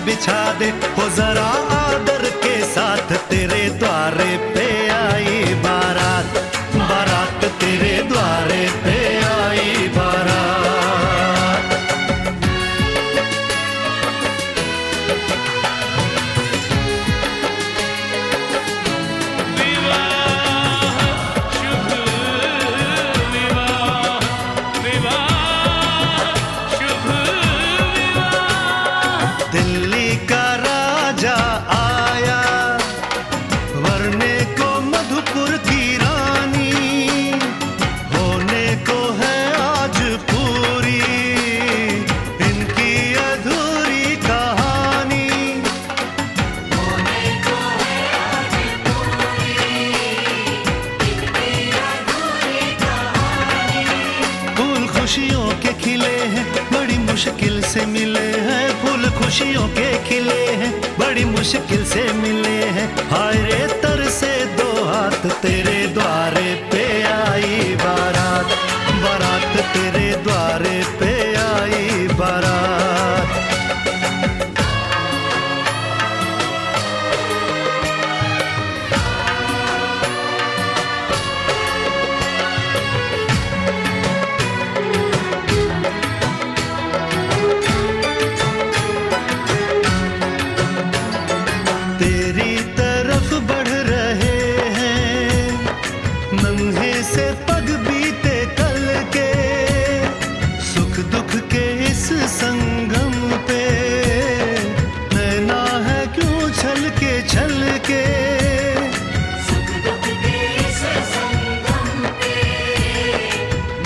बिछा दे, हो जरा आदर के साथ तेरे द्वारे पे आई बारात, बारात तेरे द्वारे पे आई बारात। दिल्ली का राजा आया, वरने को मधुपुर की रानी, होने को है आज पूरी इनकी अधूरी कहानी। होने को है आज पूरी इनकी अधूरी कहानी। फूल खुशियों के खिले हैं, बड़ी मुश्किल से मिले हैं, फूल खुशियों के खिले हैं, बड़ी मुश्किल से मिले हैं। हाय रे तरसे दो हाथ, तेरे द्वारे पे आई बारात, बारात तेरे द्वारे पे आई बारात। तेरी तरफ बढ़ रहे हैं नन्हे से पग बीते कल के, सुख दुख के इस संगम पे नैना है क्यों छल के। सुख दुख के इस संगम पे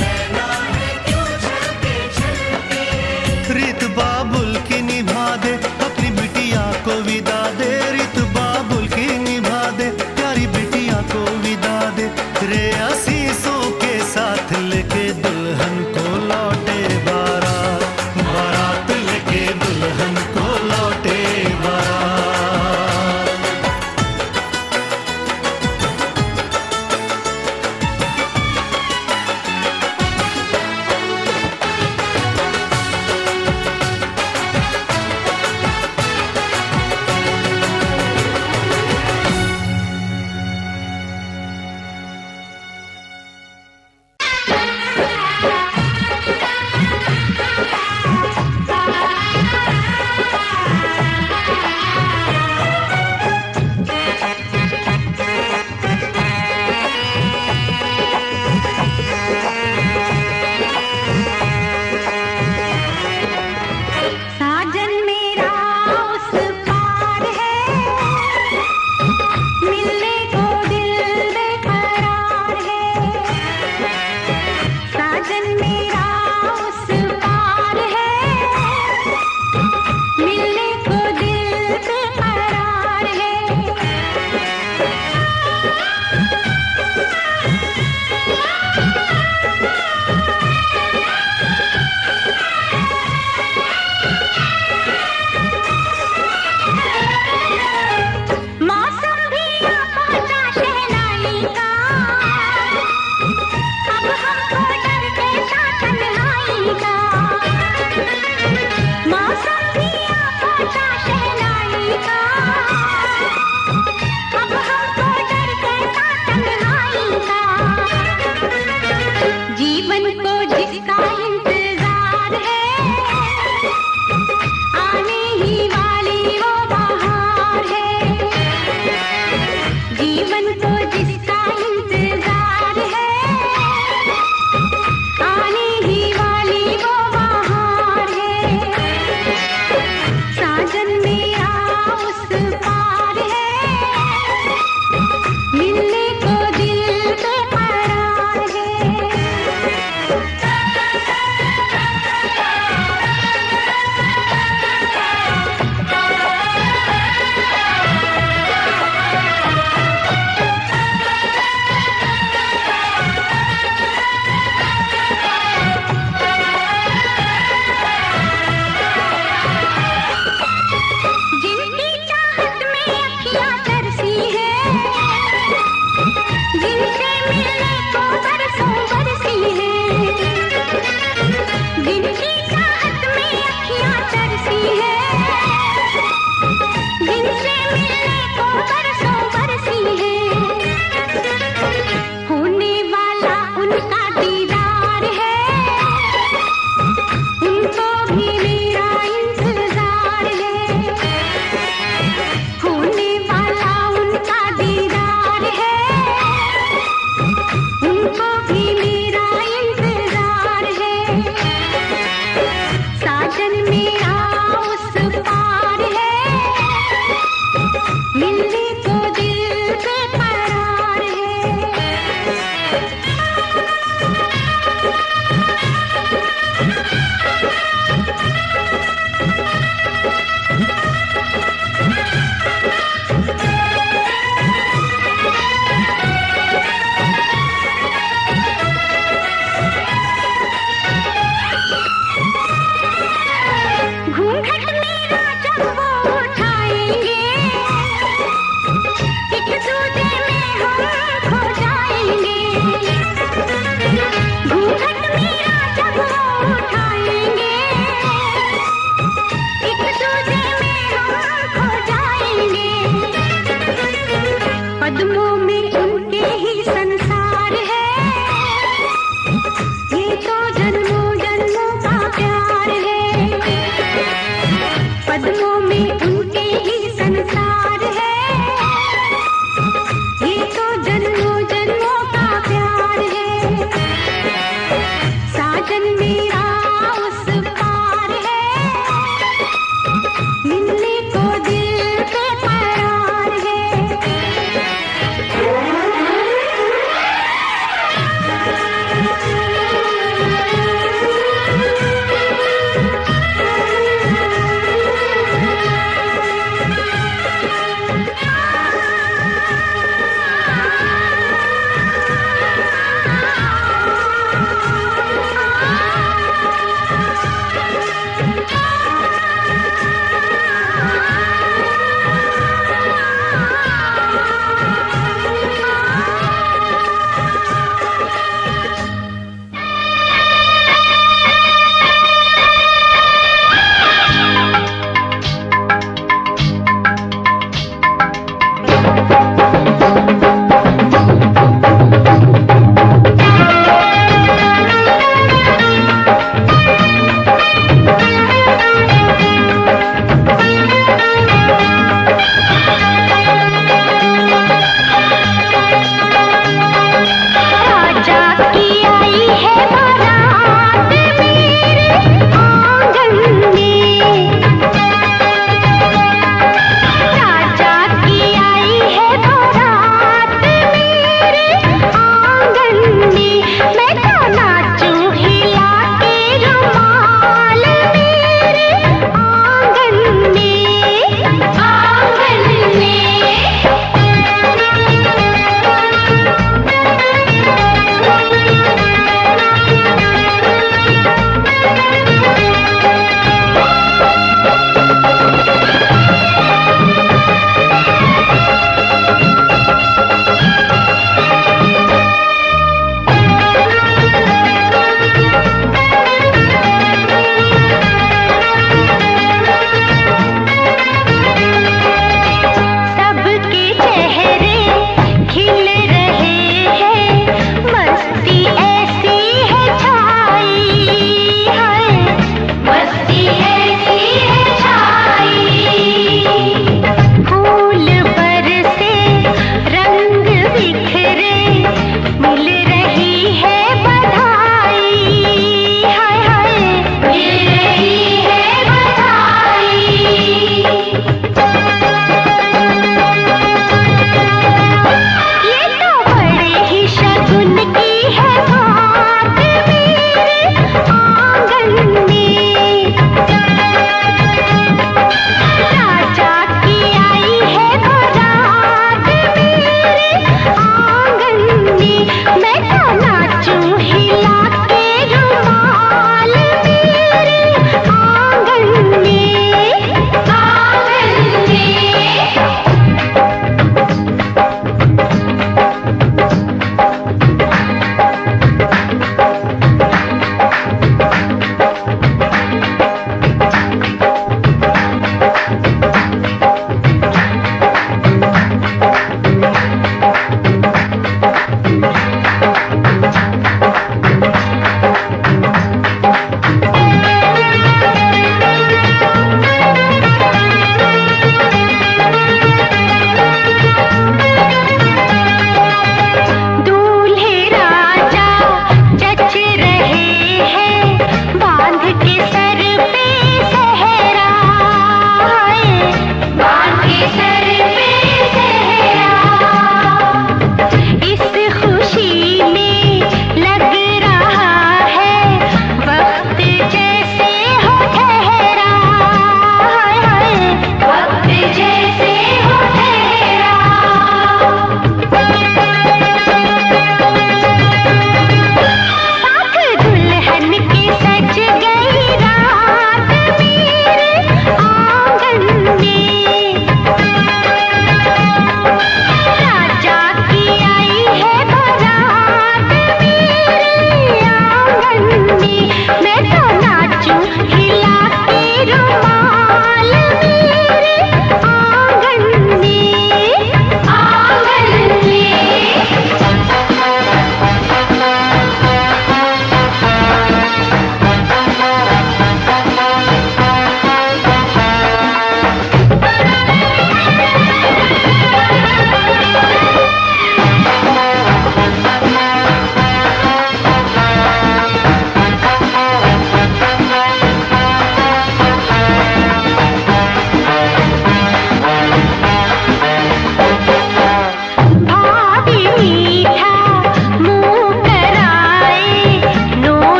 नैना है क्यों छल के। रीत बाबुल की निभा दे, अपनी बिटिया को विदा दे, रीत बाबुल की निभा दे, प्यारी बिटिया को विदा दे। रे आशीषों के साथ लेके दुल्हन को लौटे बारात, बारात लेके दुल्हन को लौटे बारात।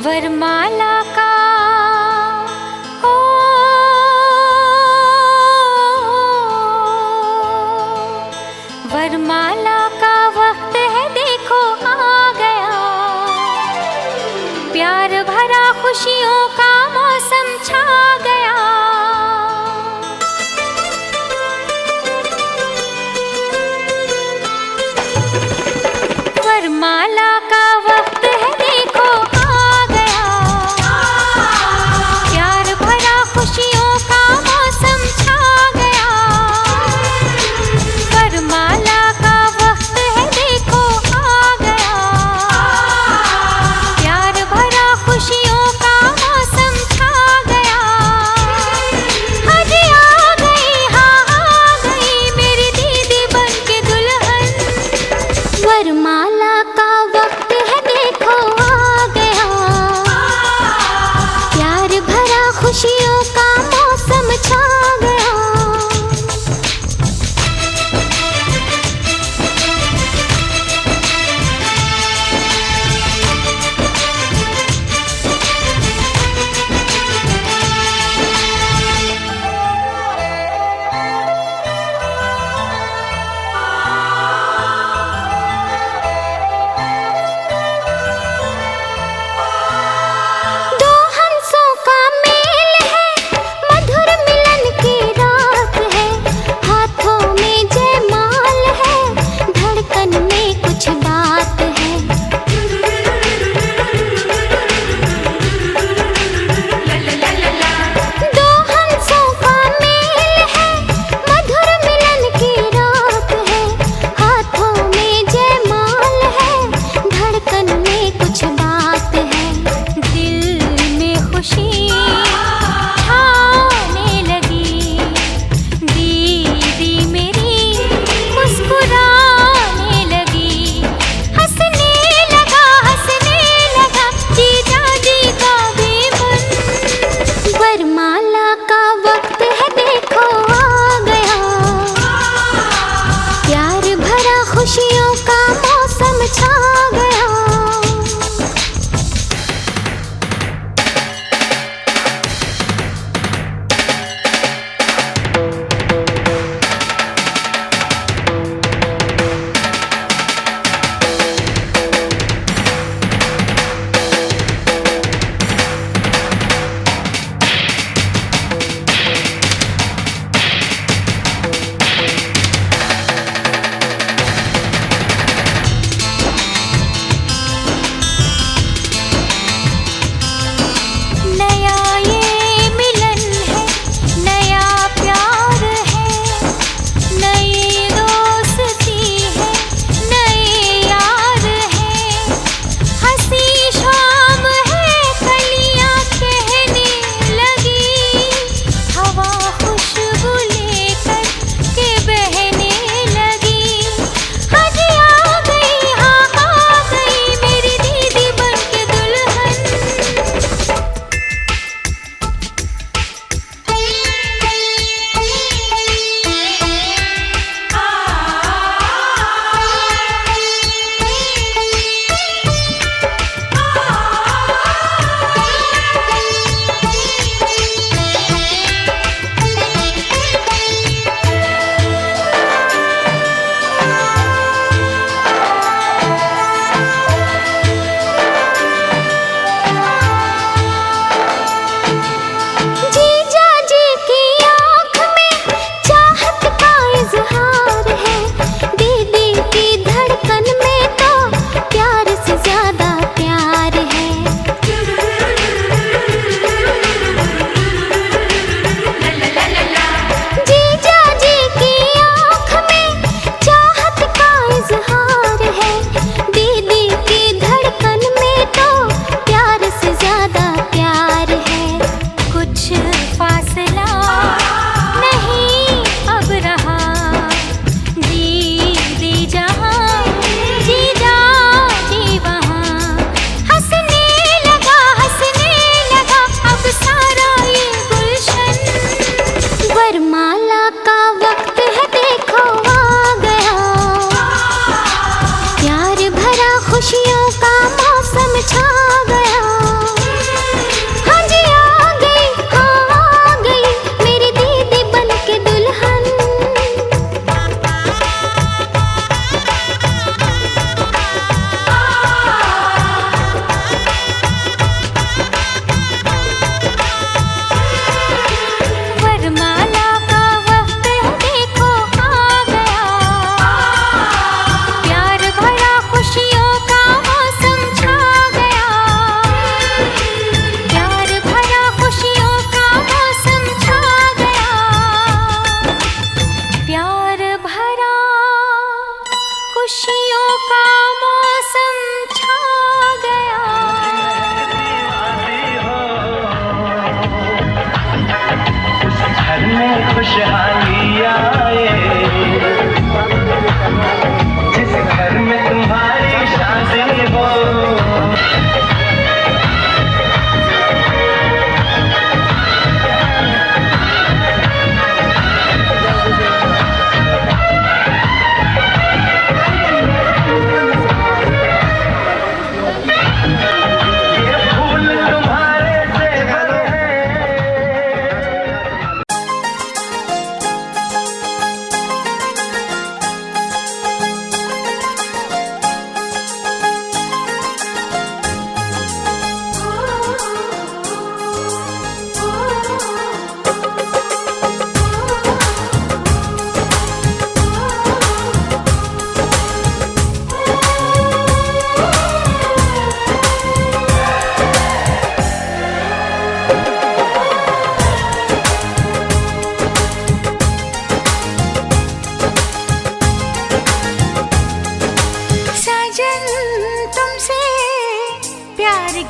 वरमाला का हो वरमाला का वक्त है, देखो आ गया। प्यार भरा खुशियों का मौसम छा गया। वरमाला का वक्त है, देखो आ गया। प्यार भरा खुशियों का मौसम छा गया। वरमाला का वक्त है, देखो आ गया। प्यार भरा खुशियों का मौसम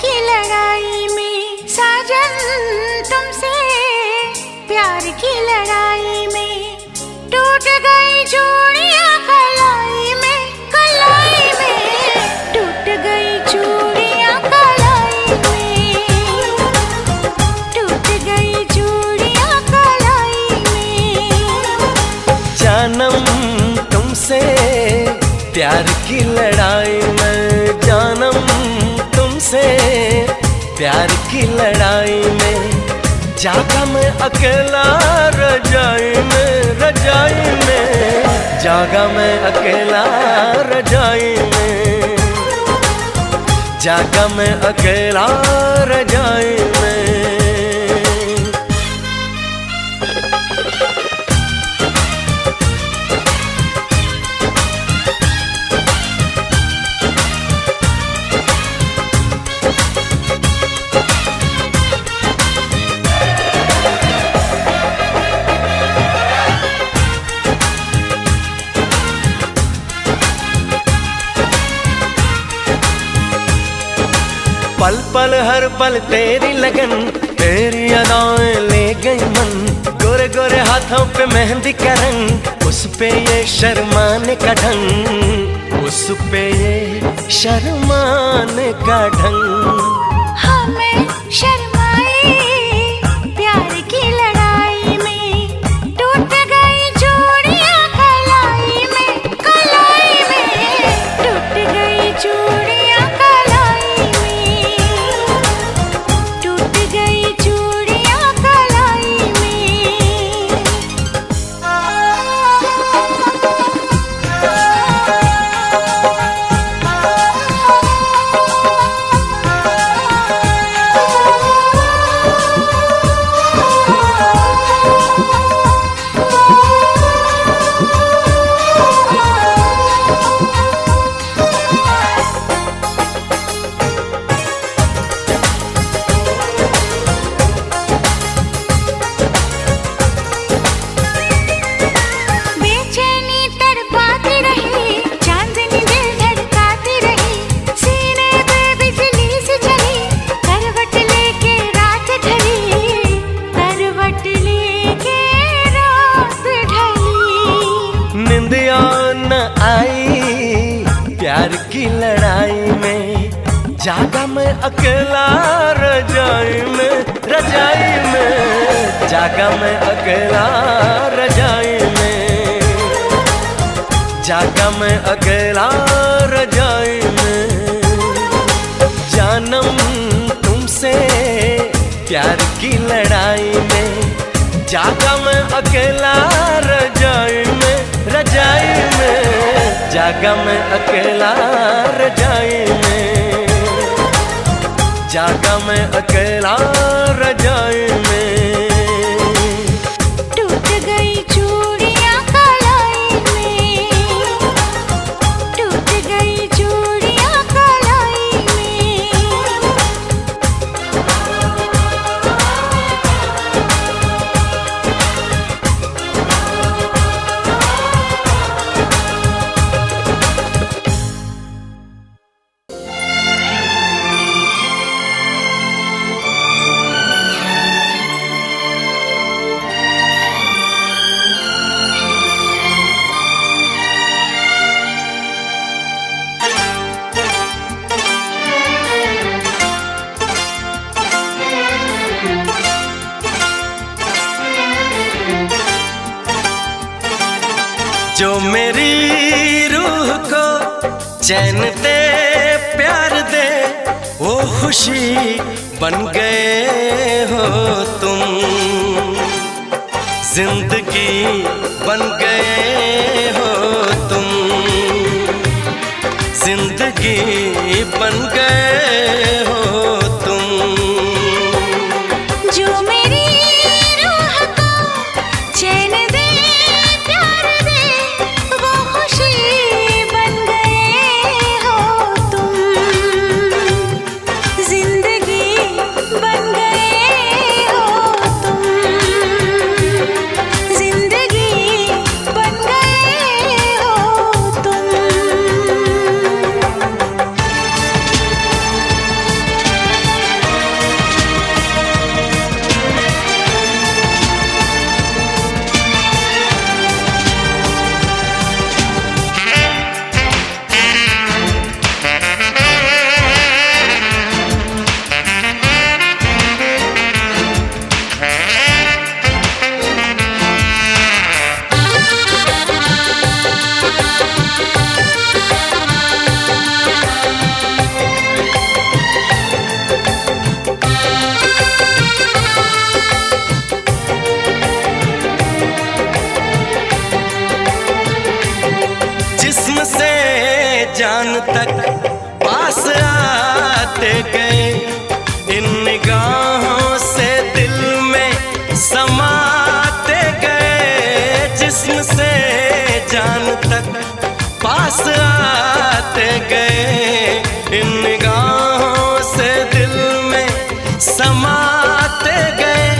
की लड़ाई में साजन तुमसे, प्यार की लड़ाई में टूट गई चूड़ियां कलाई में, कलाई में टूट गई चूड़ियां कलाई में, टूट गई चूड़ियां कलाई में। जानम तुमसे प्यार की लड़ाई में, जानम तुमसे प्यार की लड़ाई में, जागा मैं अकेला रजाई में, रजाई में जागा मैं अकेला रजाई में, जागा मैं अकेला रजाई में। पल पल हर पल तेरी लगन, तेरी अदाएं ले गई मन, गोरे गोरे हाथों पे मेहंदी का रंग, उस पे ये शर्माने का ढंग, उस पे ये शर्माने का ढंग। हमें शर्माए प्यार की लड़ाई में, टूट गई चूड़ियां कलाई में, कलाई में टूट गई चूड़ियां कलाई में, टूट गई चूड़ियां कलाई में। बेचैनी तड़पाती रही, चांदनी दिल धड़काती रही, सीने पे बिजली सी चली, करवट लेके रात ढली, करवट लेके रात ढली। निंदिया न आई प्यार की लड़ाई में, जागा मैं अकेला रजाई में, रजाई में जागा मैं अकेला रजाई में, जागा मैं अकेला रजाई में। जानम तुमसे प्यार की लड़ाई में, जागा मैं अकेला रजाई में, रजाई में जागा मैं अकेला रजाई में, जागा मैं अकेला रजाई में। टूट गई चूड़ियां कलाई में, टूट गई चूड़ियां कलाई में। जो मेरी रूह को चैन दे प्यार दे, वो खुशी बन गए हो तुम, जिंदगी बन गए हो तुम, जिंदगी बन गए हो तुम। जो मेरी रूह को चैन दे प्यार दे, वो खुशी बन गए हो तुम, जिंदगी बन गए हो तुम, जिंदगी बन गए हो तुम। आते गए, इन निगाहों से दिल में समाते गए, जिस्म से जान तक पास आते गए, इन निगाहों से दिल में समाते गए।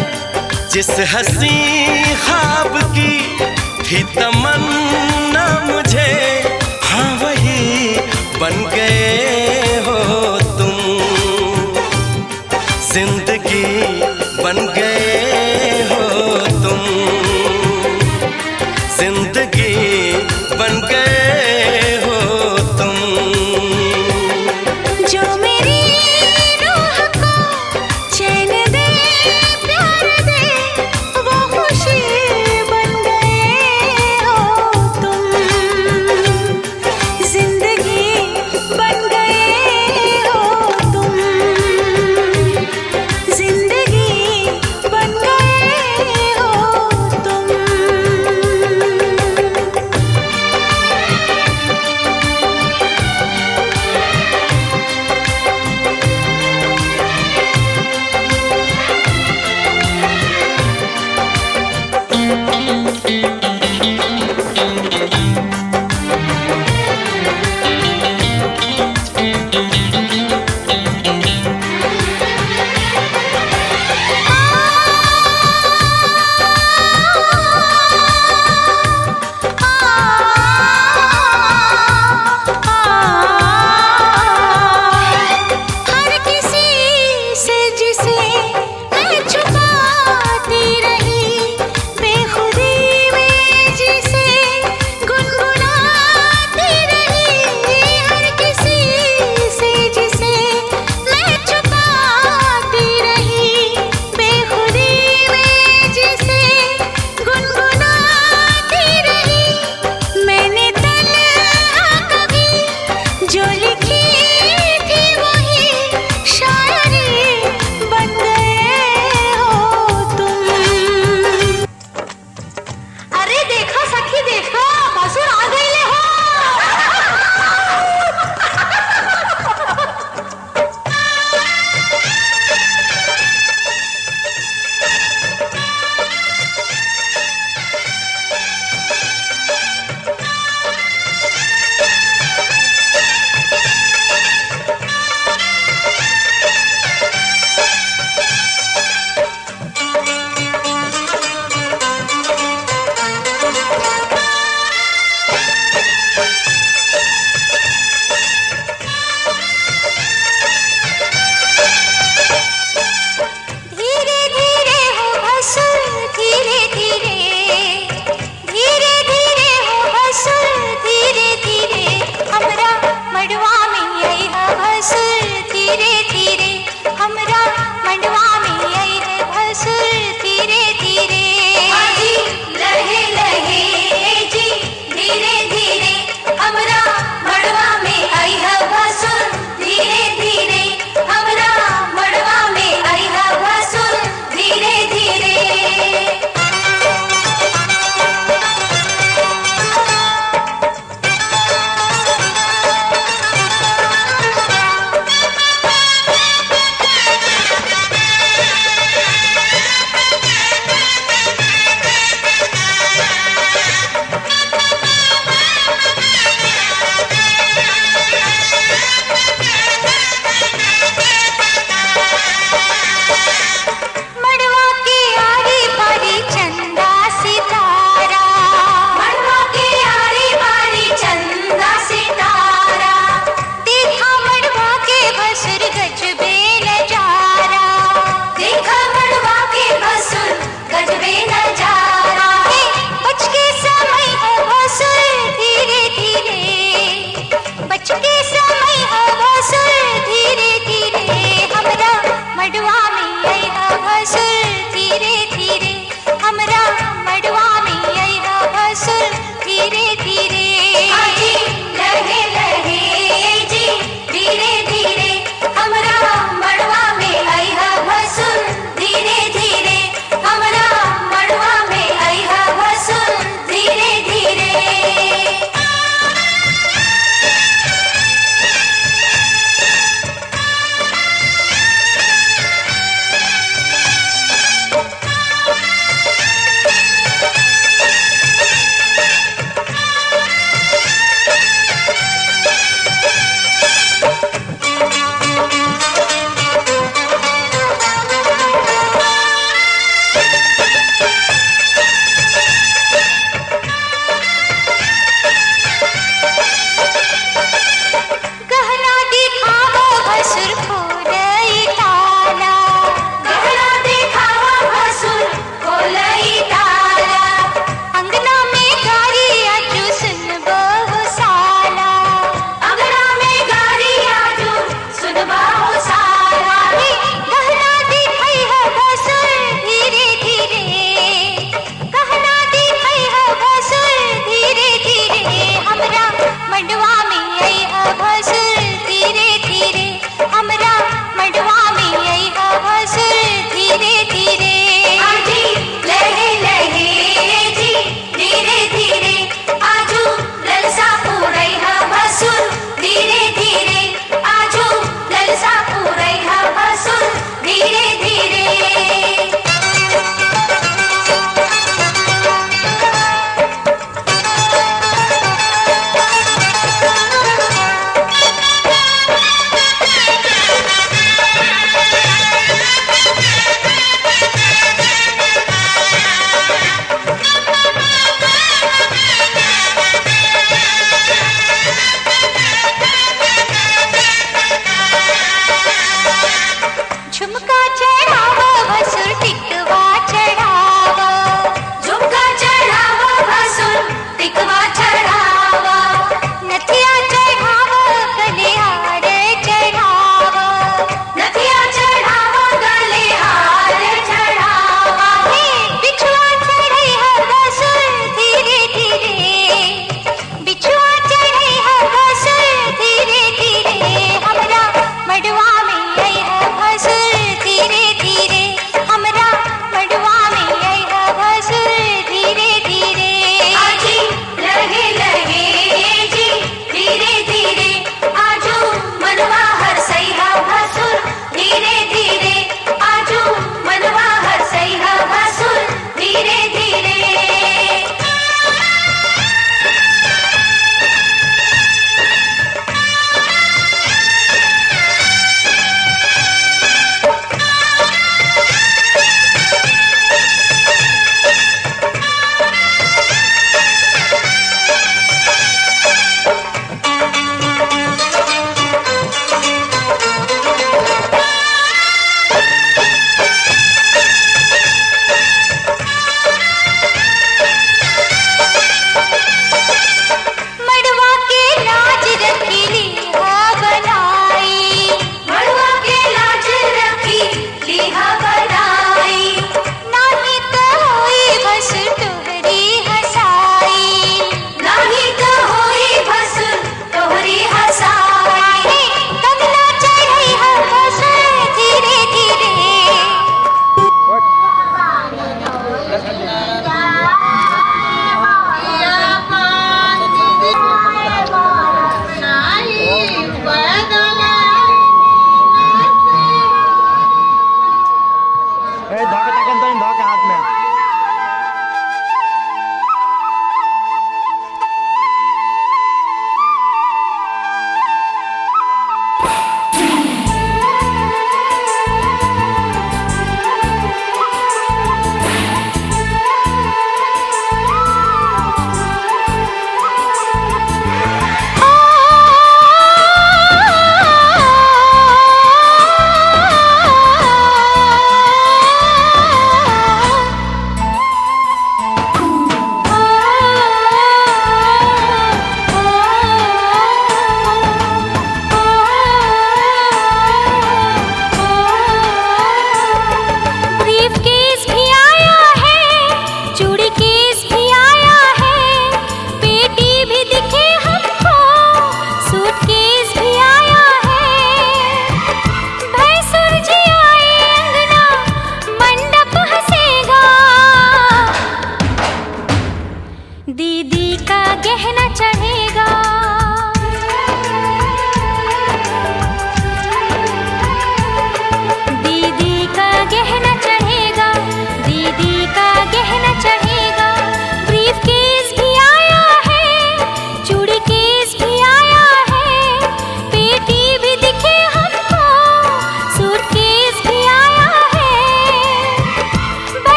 जिस हंसी ख्वाब की थी तमन्ना मुझे, हाँ वही बन गए हो तुम, जिंदगी बन गए हो तुम, जिंदगी बन गए